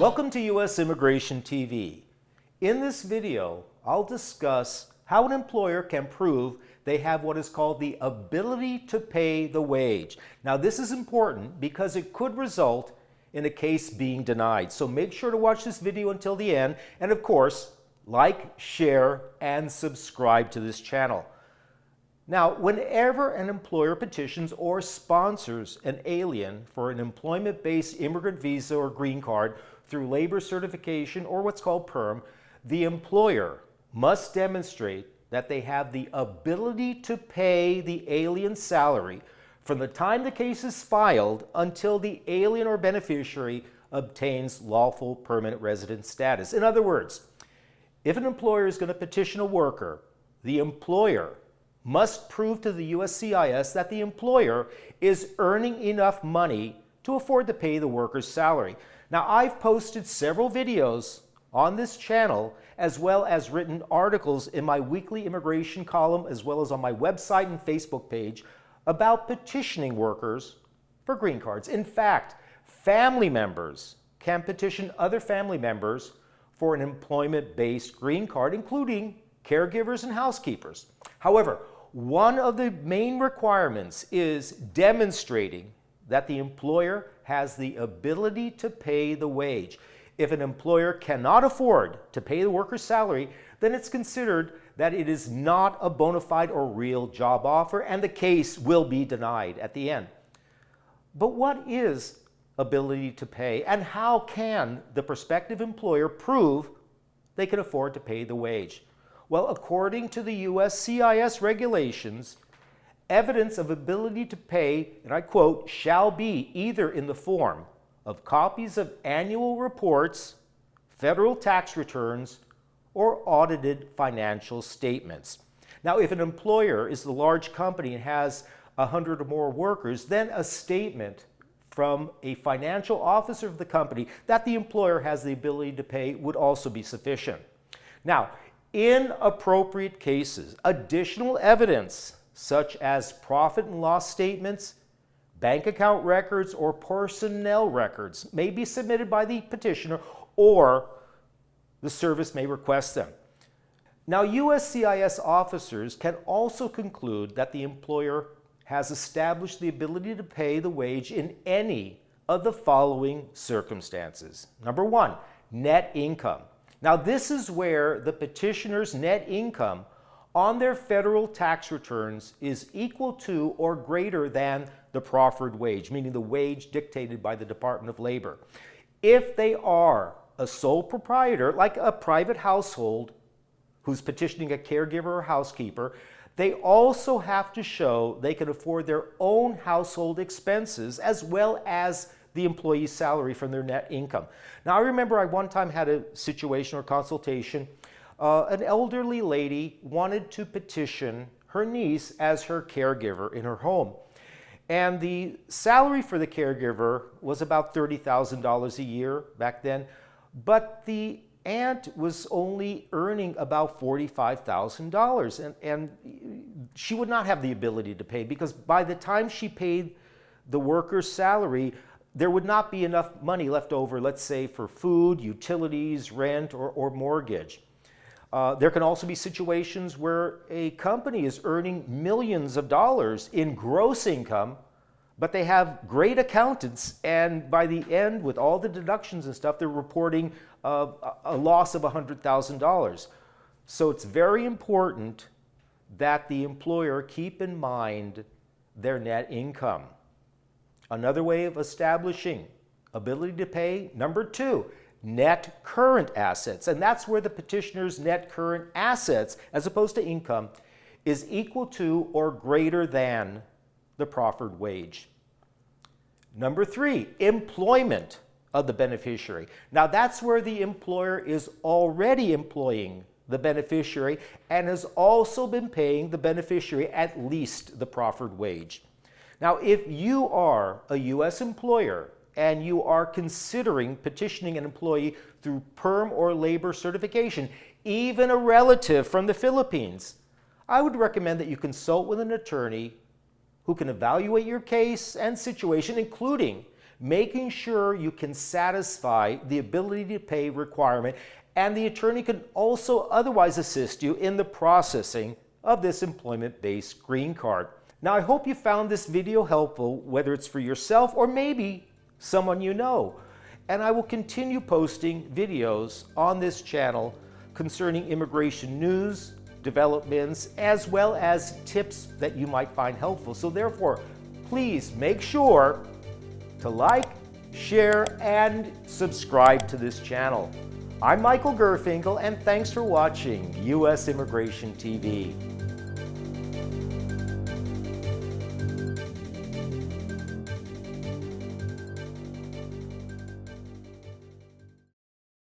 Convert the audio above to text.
Welcome to U.S. Immigration TV. In this video, I'll discuss how an employer can prove they have what is called the ability to pay the wage. Now, this is important because it could result in a case being denied. So make sure to watch this video until the end. And of course, like, share, and subscribe to this channel. Now, whenever an employer petitions or sponsors an alien for an employment-based immigrant visa or green card through labor certification or what's called PERM, the employer must demonstrate that they have the ability to pay the alien salary from the time the case is filed until the alien or beneficiary obtains lawful permanent resident status. In other words, if an employer is going to petition a worker, the employer must prove to the USCIS that the employer is earning enough money to afford to pay the worker's salary. Now, I've posted several videos on this channel as well as written articles in my weekly immigration column as well as on my website and Facebook page about petitioning workers for green cards. In fact, family members can petition other family members for an employment-based green card, including caregivers and housekeepers. However, one of the main requirements is demonstrating that the employer has the ability to pay the wage. If an employer cannot afford to pay the worker's salary, then it's considered that it is not a bona fide or real job offer, and the case will be denied at the end. But what is ability to pay, and how can the prospective employer prove they can afford to pay the wage? Well, according to the USCIS regulations, evidence of ability to pay, and I quote, shall be either in the form of copies of annual reports, federal tax returns, or audited financial statements. Now, if an employer is a large company and has 100 or more workers, then a statement from a financial officer of the company that the employer has the ability to pay would also be sufficient. Now, in appropriate cases, additional evidence such as profit and loss statements, bank account records, or personnel records may be submitted by the petitioner, or the service may request them. Now, USCIS officers can also conclude that the employer has established the ability to pay the wage in any of the following circumstances. Number one, net income. Now, this is where the petitioner's net income on their federal tax returns is equal to or greater than the proffered wage, meaning the wage dictated by the Department of Labor. If they are a sole proprietor, like a private household who's petitioning a caregiver or housekeeper, they also have to show they can afford their own household expenses as well as the employee's salary from their net income. Now, I remember I one time had a situation or consultation. An elderly lady wanted to petition her niece as her caregiver in her home. And the salary for the caregiver was about $30,000 a year back then, but the aunt was only earning about $45,000, and she would not have the ability to pay, because by the time she paid the worker's salary, there would not be enough money left over, let's say, for food, utilities, rent, or mortgage. There can also be situations where a company is earning millions of dollars in gross income, but they have great accountants, and by the end, with all the deductions and stuff, they're reporting a loss of $100,000. So it's very important that the employer keep in mind their net income. Another way of establishing ability to pay, number two, net current assets. And that's where the petitioner's net current assets, as opposed to income, is equal to or greater than the proffered wage. Number three, employment of the beneficiary. Now, that's where the employer is already employing the beneficiary and has also been paying the beneficiary at least the proffered wage. Now, if you are a U.S. employer and you are considering petitioning an employee through PERM or labor certification, even a relative from the Philippines, I would recommend that you consult with an attorney who can evaluate your case and situation, including making sure you can satisfy the ability to pay requirement, and the attorney can also otherwise assist you in the processing of this employment-based green card. Now, I hope you found this video helpful, whether it's for yourself or maybe someone you know. And I will continue posting videos on this channel concerning immigration news, developments, as well as tips that you might find helpful. So therefore, please make sure to like, share, and subscribe to this channel. I'm Michael Gurfinkel, and thanks for watching U.S. Immigration TV.